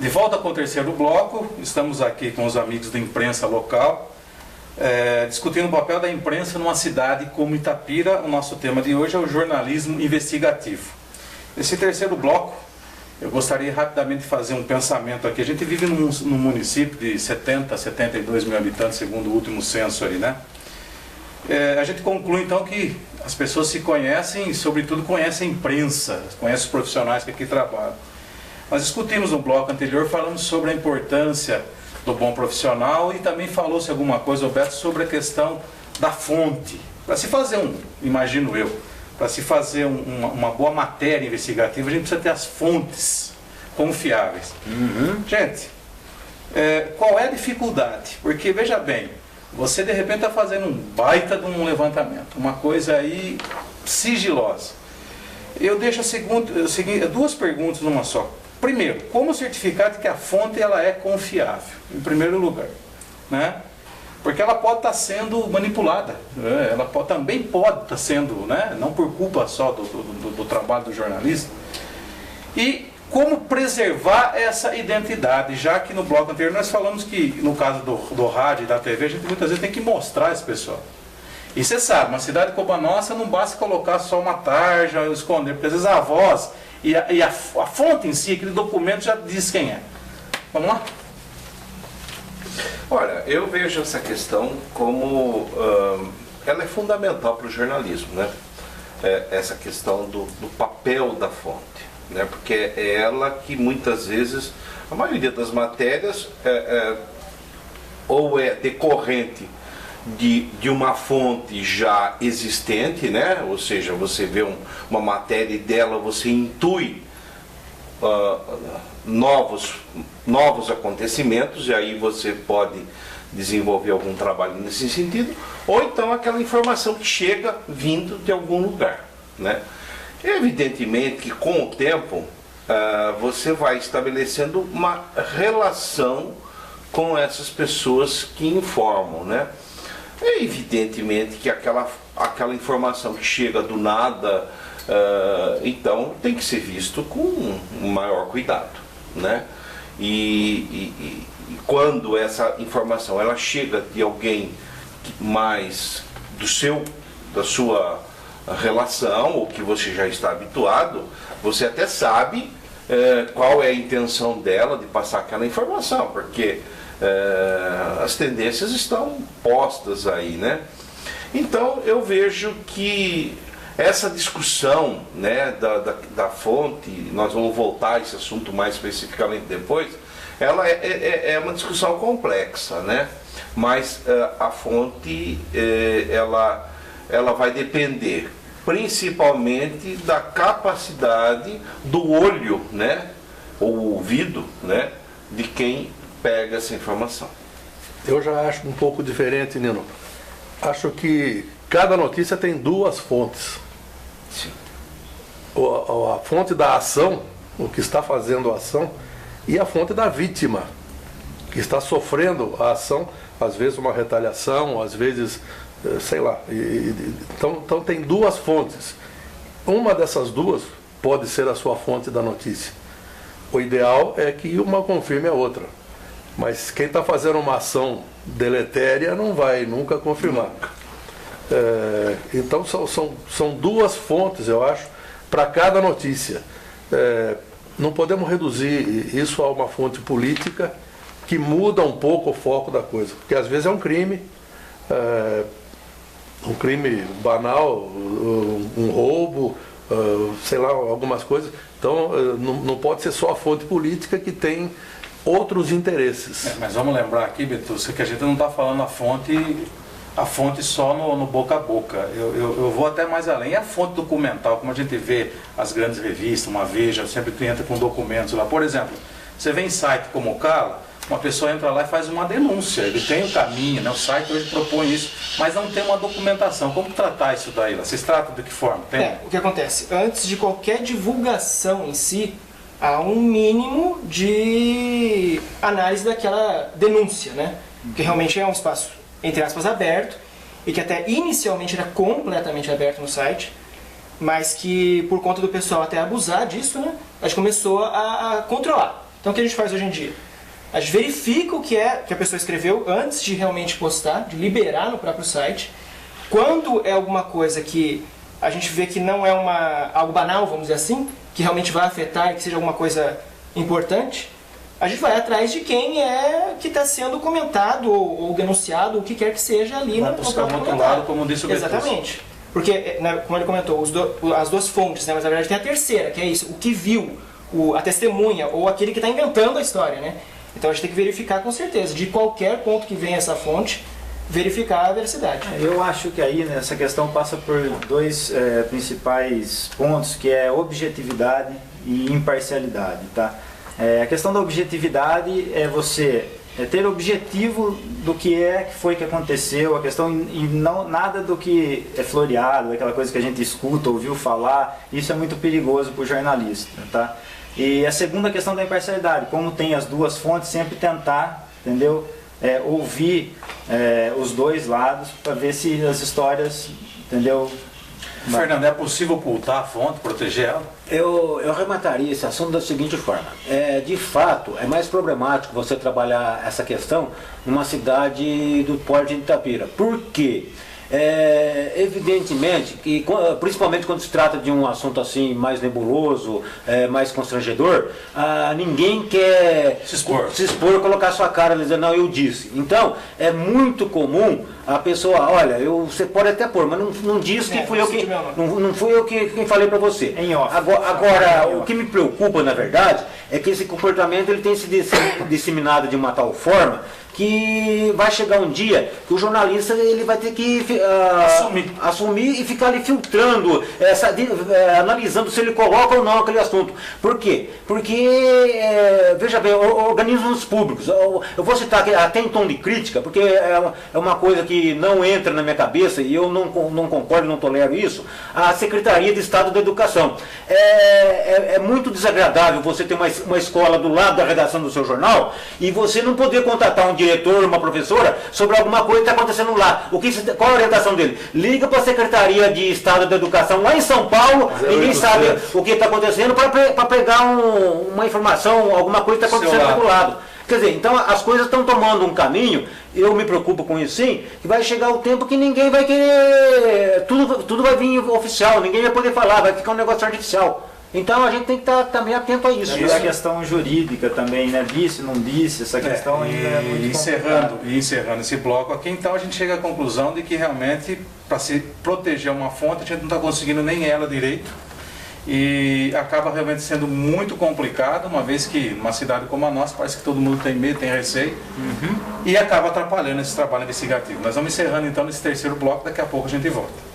De volta com o terceiro bloco, estamos aqui com os amigos da imprensa local, discutindo o papel da imprensa numa cidade como Itapira. O nosso tema de hoje é o jornalismo investigativo. Nesse terceiro bloco, eu gostaria rapidamente de fazer um pensamento aqui. A gente vive num município de 70, 72 mil habitantes, segundo o último censo aí, né? A gente conclui então que as pessoas se conhecem e, sobretudo, conhecem a imprensa, conhecem os profissionais que aqui trabalham. Nós discutimos no bloco anterior, falamos sobre a importância do bom profissional e também falou-se alguma coisa, Roberto, sobre a questão da fonte. Para se fazer imagino eu, para se fazer uma boa matéria investigativa, a gente precisa ter as fontes confiáveis. Gente, qual é a dificuldade? Porque, veja bem, você de repente está fazendo um baita de um levantamento, uma coisa aí sigilosa. Eu deixo duas perguntas numa só. Primeiro, como certificar que a fonte ela é confiável, em primeiro lugar, né? Porque ela pode estar sendo manipulada, ela também pode estar sendo, né? Não por culpa só do trabalho do jornalista. E como preservar essa identidade, já que no bloco anterior nós falamos que, no caso do rádio e da TV, a gente muitas vezes tem que mostrar esse pessoal. E você sabe, uma cidade como a nossa não basta colocar só uma tarja ou esconder, porque às vezes a voz e a fonte em si, aquele documento já diz quem é. Vamos lá? Olha, eu vejo essa questão como ela é fundamental para o jornalismo, né? Essa questão do papel da fonte, né? Porque é ela que muitas vezes, a maioria das matérias ou é decorrente de uma fonte já existente, né? Ou seja, você vê uma matéria e dela você intui novos acontecimentos, e aí você pode desenvolver algum trabalho nesse sentido, ou então aquela informação que chega vindo de algum lugar, né? Evidentemente que com o tempo você vai estabelecendo uma relação com essas pessoas que informam, né? É evidentemente que aquela informação que chega do nada, então tem que ser visto com maior cuidado, né? E quando essa informação ela chega de alguém mais da sua relação, ou que você já está habituado, você até sabe qual é a intenção dela de passar aquela informação, porque as tendências estão postas aí, né? Então eu vejo que essa discussão, né, da fonte, nós vamos voltar a esse assunto mais especificamente depois, ela é uma discussão complexa, né? Mas a fonte ela vai depender principalmente da capacidade do olho, né, ou ouvido, né, de quem pega essa informação. Eu já acho um pouco diferente, Nino. Acho que cada notícia tem duas fontes. Sim. A fonte da ação, o que está fazendo a ação, e a fonte da vítima, que está sofrendo a ação, às vezes uma retaliação, às vezes, sei lá. Então tem duas fontes. Uma dessas duas pode ser a sua fonte da notícia. O ideal é que uma confirme a outra. Mas quem está fazendo uma ação deletéria não vai nunca confirmar. Então são duas fontes, eu acho, para cada notícia. Não podemos reduzir isso a uma fonte política que muda um pouco o foco da coisa. Porque às vezes é um crime banal, um roubo, sei lá, algumas coisas. Então não pode ser só a fonte política que tem outros interesses. Mas vamos lembrar aqui, Betussa, que a gente não está falando a fonte só no boca a boca. Eu vou até mais além. E a fonte documental, como a gente vê as grandes revistas, uma Veja, sempre que entra com documentos lá. Por exemplo, você vê em site como o Cala, uma pessoa entra lá e faz uma denúncia. Ele tem o caminho, né? O site hoje propõe isso, mas não tem uma documentação. Como tratar isso daí lá? Vocês tratam de que forma? O que acontece? Antes de qualquer divulgação em si, há um mínimo de análise daquela denúncia, né? Que realmente é um espaço, entre aspas, aberto, e que até inicialmente era completamente aberto no site, mas que por conta do pessoal até abusar disso, né, a gente começou a controlar. Então o que a gente faz hoje em dia? A gente verifica o que a pessoa escreveu antes de realmente postar, de liberar no próprio site. Quando é alguma coisa que a gente vê que não é algo banal, vamos dizer assim, que realmente vai afetar e que seja alguma coisa importante, a gente vai atrás de quem que está sendo comentado ou denunciado, o que quer que seja ali Vai no buscar próprio um outro comentário. lado, como disse o Betus. Exatamente. Porque, como ele comentou, as duas fontes, né, mas na verdade tem a terceira, que é isso, o que viu, a testemunha ou aquele que está inventando a história, né? Então a gente tem que verificar com certeza, de qualquer ponto que venha essa fonte, verificar a veracidade. Eu acho que aí nessa questão passa por dois principais pontos, que é objetividade e imparcialidade, tá? A questão da objetividade é você ter objetivo do que foi que aconteceu, a questão e não nada do que é floreado, aquela coisa que a gente escuta, ouviu falar, isso é muito perigoso para o jornalista, tá? E a segunda questão da imparcialidade, como tem as duas fontes, sempre tentar, entendeu? Ouvir os dois lados para ver se as histórias, entendeu? Fernando, é possível ocultar a fonte, proteger ela? Eu arremataria esse assunto da seguinte forma. De fato, é mais problemático você trabalhar essa questão numa cidade do porte de Itapira. Por quê? Evidentemente que, principalmente quando se trata de um assunto assim mais nebuloso, mais constrangedor, ninguém quer se expor, colocar sua cara e dizer, não, eu disse. Então, é muito comum a pessoa, olha, você pode até pôr, mas não diz que fui eu que não fui eu quem falei para você. Em off. Agora, o que me preocupa, na verdade, é que esse comportamento ele tem se disseminado de uma tal forma que vai chegar um dia que o jornalista ele vai ter que assumir e ficar ali filtrando, analisando se ele coloca ou não aquele assunto. Por quê? Porque, veja bem, organismos públicos, eu vou citar aqui até em tom de crítica, porque é uma coisa que não entra na minha cabeça e eu não concordo, não tolero isso, a Secretaria de Estado da Educação. É muito desagradável você ter uma escola do lado da redação do seu jornal e você não poder contratar um diretor, uma professora, sobre alguma coisa que está acontecendo lá. Qual a orientação dele? Liga para a Secretaria de Estado da Educação lá em São Paulo, ninguém sabe o que está acontecendo, para pegar uma informação, alguma coisa que está acontecendo do lado. Quer dizer, então as coisas estão tomando um caminho, eu me preocupo com isso sim, que vai chegar o tempo que ninguém vai querer, tudo vai vir oficial, ninguém vai poder falar, vai ficar um negócio artificial. Então a gente tem que estar também atento a isso. E a questão jurídica também, né? Disse, não disse, essa questão ainda é muito encerrando esse bloco aqui, então a gente chega à conclusão de que realmente, para se proteger uma fonte, a gente não está conseguindo nem ela direito. E acaba realmente sendo muito complicado, uma vez que numa cidade como a nossa parece que todo mundo tem medo, tem receio, e acaba atrapalhando esse trabalho investigativo. Nós vamos encerrando então nesse terceiro bloco, daqui a pouco a gente volta.